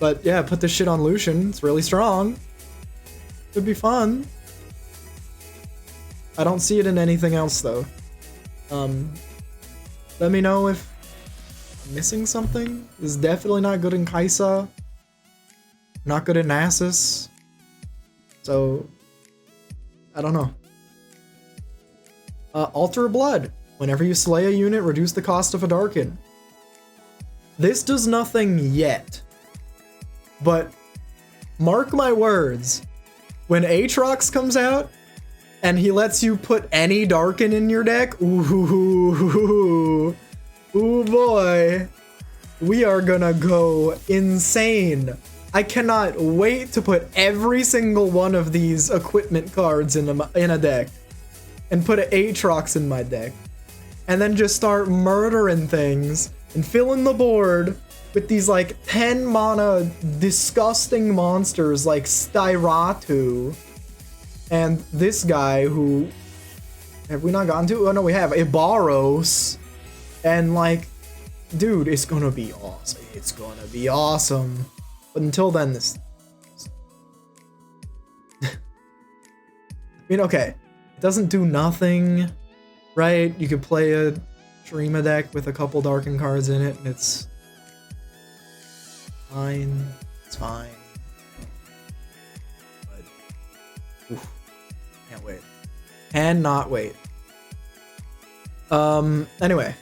But yeah, put this shit on Lucian. It's really strong. Could be fun. I don't see it in anything else, though. Let me know if I'm missing something. This is definitely not good in Kaisa. Not good in Nasus. So, I don't know. Altar Blood. Whenever you slay a unit, reduce the cost of a Darkin. This does nothing yet. But, mark my words. When Aatrox comes out, and he lets you put any Darkin in your deck, ooh boy, we are gonna go insane. I cannot wait to put every single one of these equipment cards in a deck, and put an Aatrox in my deck, and then just start murdering things, and filling the board with these, like, 10 mana disgusting monsters like Styratu. And this guy who... Have we not gotten to? Oh no, we have. Ibaros. And, like, dude, it's gonna be awesome. It's gonna be awesome. But until then, this... I mean, okay. It doesn't do nothing, right? You could play a Shurima deck with a couple Darkin cards in it, and it's... fine. It's fine. But... oof. Can't wait. Cannot wait. Anyway.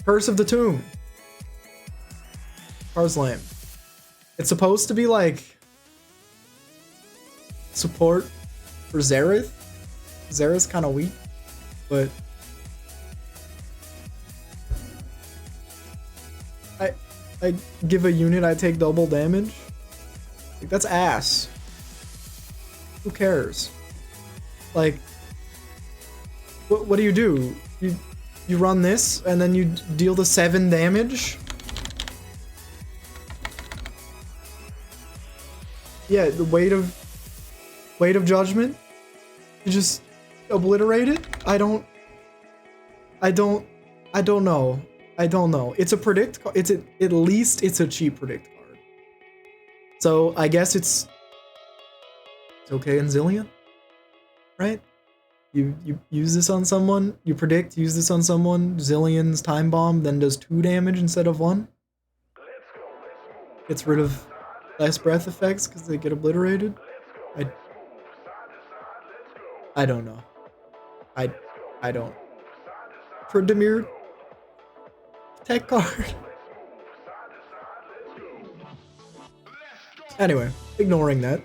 Curse of the Tomb. Card's lame. It's supposed to be, like, support for Xerath. Xerath's kind of weak, but I give a unit, I take double damage. Like, that's ass. Who cares? Like, what do? You run this, and then you deal the 7 damage? Yeah, the weight of judgment? You just obliterate it? I don't know. I don't know. It's a predict card. At least it's a cheap predict card. So I guess it's okay in Zillion, right? You use this on someone, you predict, use this on someone, Zillion's Time Bomb then does 2 damage instead of 1. Gets rid of less breath effects because they get obliterated. I don't know. I don't. For Demir tech card. Anyway, ignoring that.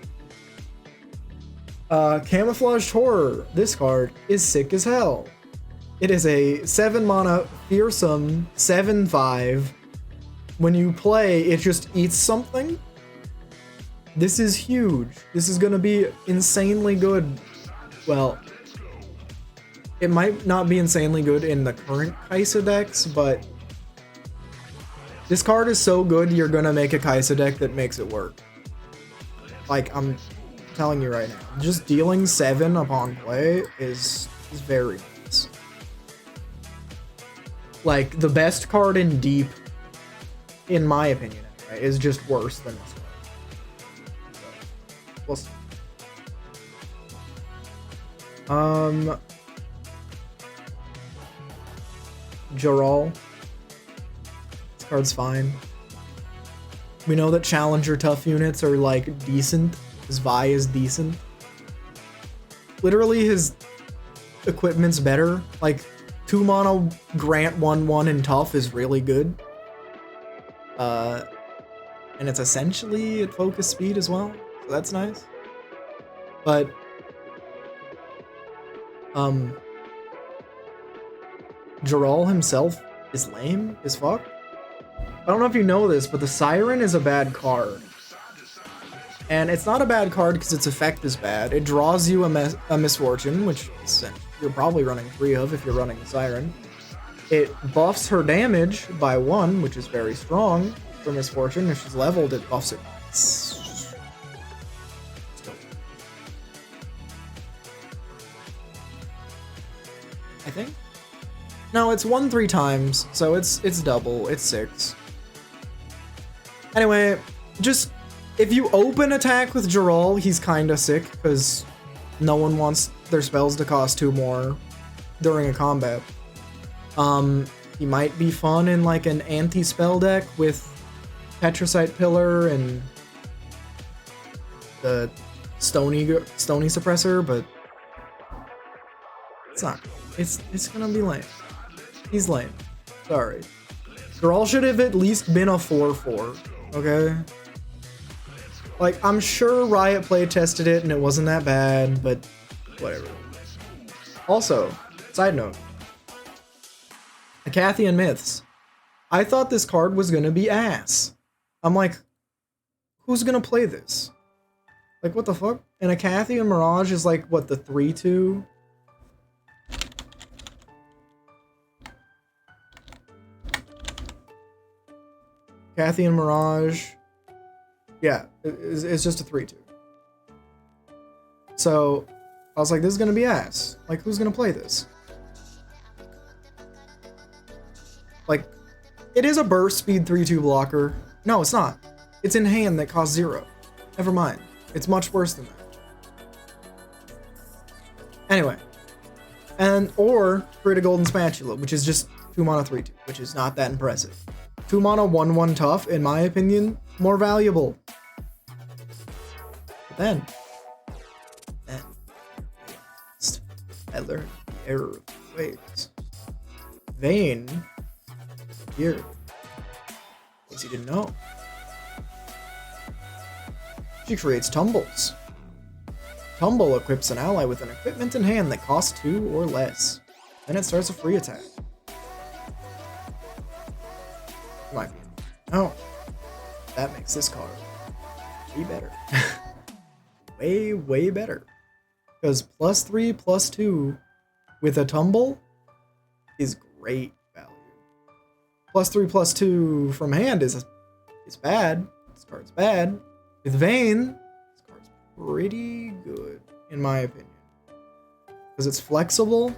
Camouflaged Horror. This card is sick as hell. It is a 7 mana fearsome 7/5. When you play, it just eats something. This is huge. This is gonna be insanely good. Well, it might not be insanely good in the current Kaisa decks, but this card is so good you're gonna make a Kaisa deck that makes it work. Like, I'm telling you right now. Just dealing 7 upon play is very nice. Like, the best card in Deep, in my opinion anyway, is just worse than this card. So, we'll see. Jarl. This card's fine. We know that Challenger tough units are like decent. His Vi is decent. Literally his equipment's better. Like 2 mana grant 1/1 and tough is really good. And it's essentially at focus speed as well. So that's nice. But Jarl himself is lame as fuck. I don't know if you know this, but the Siren is a bad card. And it's not a bad card because its effect is bad. It draws you a Misfortune, which you're probably running 3 of if you're running the Siren. It buffs her damage by 1, which is very strong for Misfortune. If she's leveled, it buffs it. I think? No, it's 1 3 times, so it's double. It's 6. Anyway, just if you open attack with Jarl, he's kinda sick because no one wants their spells to cost 2 more during a combat. He might be fun in like an anti-spell deck with Petricite Pillar and the Stony Suppressor, but it's not. It's gonna be lame. He's lame. Sorry. Jarl should have at least been a 4/4. Okay. Like, I'm sure Riot play tested it and it wasn't that bad, but whatever. Also, side note, Acathian Myths. I thought this card was gonna be ass. I'm like, who's gonna play this? Like, what the fuck? And Acathian Mirage is like, what, the 3/2? Acathian Mirage. Yeah, it's just a 3/2. So, I was like, this is gonna be ass. Like, who's gonna play this? Like, it is a burst speed 3/2 blocker. No, it's not. It's in hand that costs 0. Never mind. It's much worse than that. Anyway. Or create a Golden Spatula, which is just 2 mana 3/2, which is not that impressive. 2 mana 1/1 tough, in my opinion, more valuable. But then I learned the error of ways. Vayne, here, in case you didn't know, she creates Tumbles. Tumble equips an ally with an equipment in hand that costs 2 or less. Then it starts a free attack. Might be. Oh, that makes this card way better. way better. Because +3, +2 with a Tumble is great value. +3, +2 from hand is bad. This card's bad. With Vayne, this card's pretty good, in my opinion. Because it's flexible.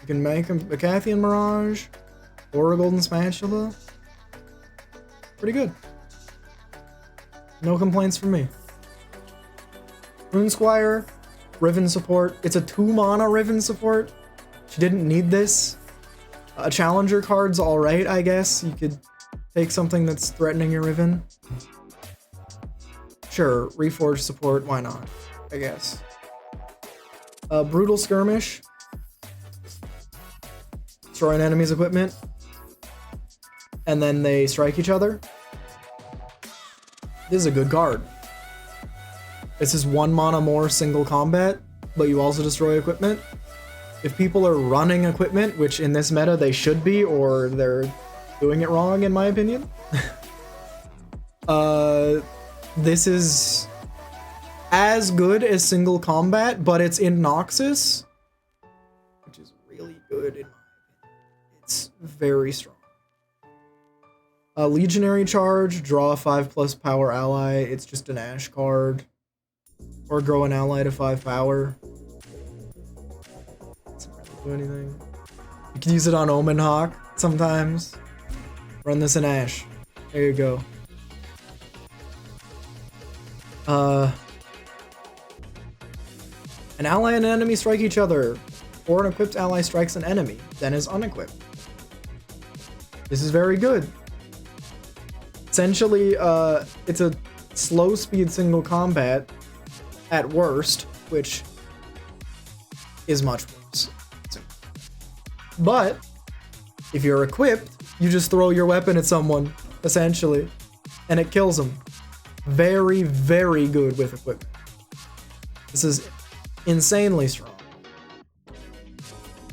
You can make a Acathian Mirage or a Golden Spatula. Pretty good. No complaints from me. Rune Squire, Riven support. It's a 2 mana Riven support. She didn't need this. A Challenger card's alright, I guess. You could take something that's threatening your Riven. Sure, Reforge support, why not? I guess. Brutal Skirmish. Destroy an enemy's equipment. And then they strike each other. This is a good card. This is 1 mana more single combat, but you also destroy equipment. If people are running equipment, which in this meta they should be, or they're doing it wrong in my opinion. This is as good as single combat, but it's in Noxus, which is really good in my opinion. It's very strong. Legionary Charge, draw a 5+ power ally. It's just an Ash card. Or grow an ally to 5 power. Doesn't really do anything. You can use it on Omen Hawk sometimes. Run this in Ash. There you go. An ally and an enemy strike each other, or an equipped ally strikes an enemy, then is unequipped. This is very good. Essentially, it's a slow speed single combat at worst, which is much worse. But if you're equipped, you just throw your weapon at someone, essentially, and it kills them. Very, very good with equipment. This is insanely strong.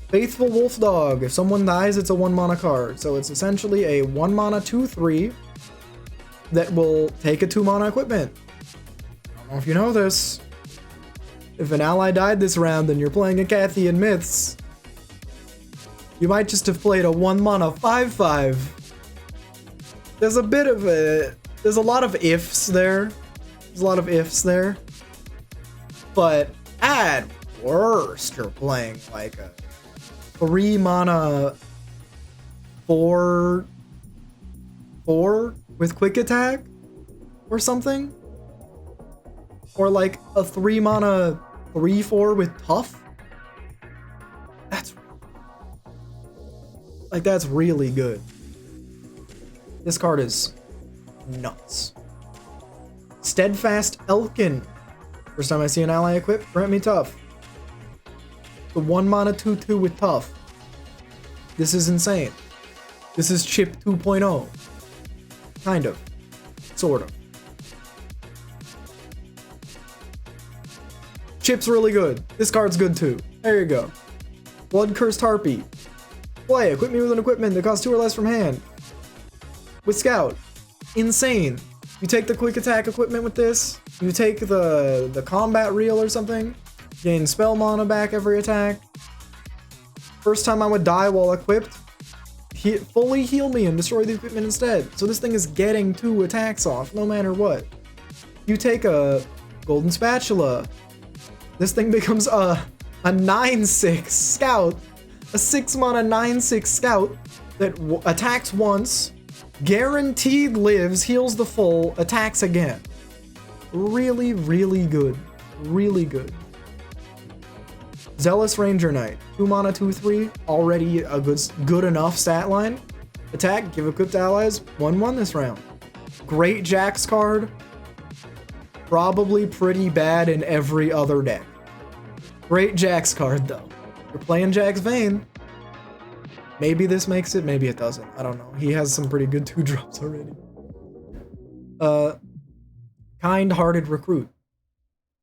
Faithful Wolf Dog. If someone dies, it's a 1 mana card. So it's essentially a 1 mana 2/3 that will take a 2 mana equipment. I don't know if you know this. If an ally died this round and you're playing a Cathian Myths, you might just have played a 1 mana 5/5. There's a bit of a... There's a lot of ifs there. There's a lot of ifs there. But at worst, you're playing like a 3 mana 4/4 with quick attack or something. Or like a 3 mana 3/4 with tough. That's really good. This card is nuts. Steadfast Elkin. First time I see an ally equipped, grant me tough. The 1 mana 2/2 with tough. This is insane. This is Chip 2.0. Kind of. Sort of. Chip's really good. This card's good too. There you go. Blood Cursed Harpy. Play. Equip me with an equipment that costs 2 or less from hand. With Scout. Insane. You take the quick attack equipment with this. You take the combat reel or something. Gain spell mana back every attack. First time I would die while equipped, fully heal me and destroy the equipment instead. So this thing is getting 2 attacks off no matter what. You take a Golden Spatula. This thing becomes a 9/6 Scout. A 6 mana 9/6 Scout that attacks once, guaranteed lives, heals the full, attacks again. Really, really good. Really good. Zealous Ranger Knight. 2 mana 2/3. Already a good enough stat line. Attack, give equipped allies 1/1 this round. Great Jax card. Probably pretty bad in every other deck. Great Jax card though. You're playing Jax Vayne. Maybe this makes it, maybe it doesn't. I don't know. He has some pretty good 2-drops already. Kind-Hearted Recruit.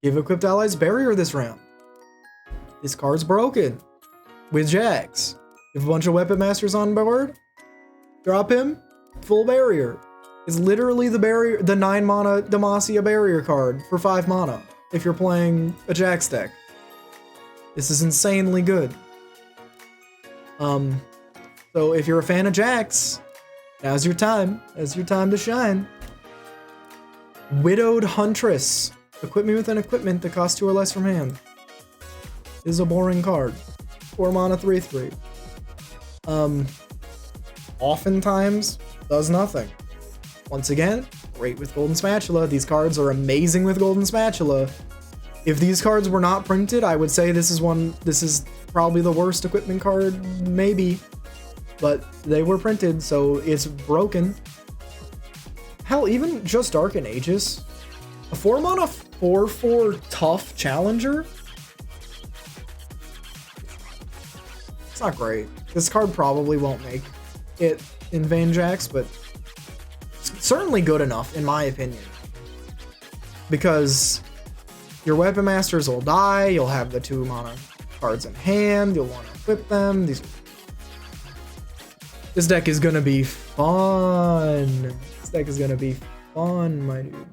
Give equipped allies barrier this round. This card's broken. With Jax. If a bunch of weapon masters on board, drop him, full barrier. It's literally the 9 mana Demacia barrier card for 5 mana if you're playing a Jax deck. This is insanely good. So if you're a fan of Jax, now's your time. Now's your time to shine. Widowed Huntress. Equip me with an equipment that costs 2 or less from hand. This is a boring card. 4 mana 3/3. Oftentimes does nothing. Once again, great with Golden Spatula. These cards are amazing with Golden Spatula. If these cards were not printed, I would say this is probably the worst equipment card, maybe. But they were printed, so it's broken. Hell, even just Darken Aegis. A 4 mana 4/4 tough challenger? It's not great. This card probably won't make it in Vayne Jax, but it's certainly good enough, in my opinion. Because your weapon masters will die, you'll have the 2 mana cards in hand, you'll want to equip them. This deck is gonna be fun. This deck is gonna be fun, my dude.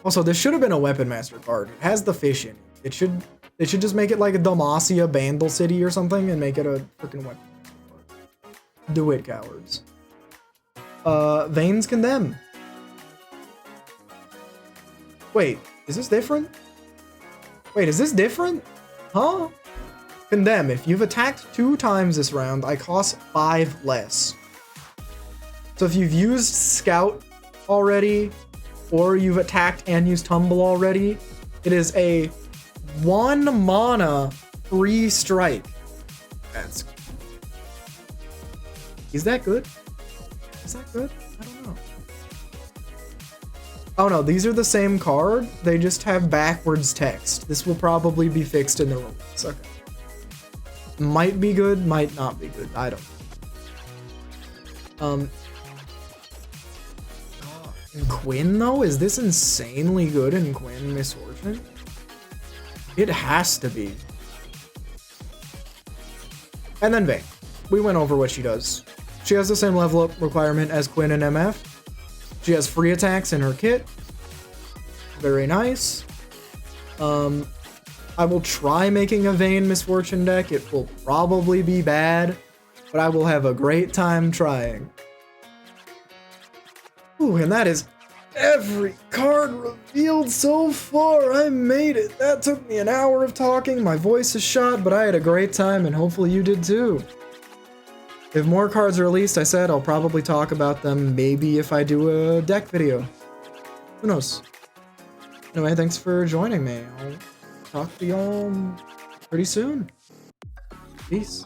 Also, this should have been a weapon master card. It has the fish in it. They should just make it like a Demacia Bandle City or something and make it a freaking weapon master card. Do it, cowards. Vayne's Condemn. Wait, is this different? Wait, is this different? Huh? Condemn. If you've attacked 2 times this round, I cost 5 less. So if you've used Scout already, or you've attacked and used Tumble already, it is a 1 mana, 3 strike. That's... Is that good? Is that good? I don't know. Oh no, these are the same card. They just have backwards text. This will probably be fixed in the release. Okay. Might be good, might not be good. I don't know. In Quinn though? Is this insanely good in Quinn Misfortune? It has to be. And then Vayne. We went over what she does. She has the same level up requirement as Quinn and MF. She has free attacks in her kit. Very nice. I will try making a Vayne Misfortune deck. It will probably be bad, but I will have a great time trying. Ooh, and that is every card revealed so far. I made it. That took me an hour of talking. My voice is shot, but I had a great time, and hopefully you did too. If more cards are released, I said I'll probably talk about them maybe if I do a deck video. Who knows? Anyway, thanks for joining me. I'll talk to y'all pretty soon. Peace.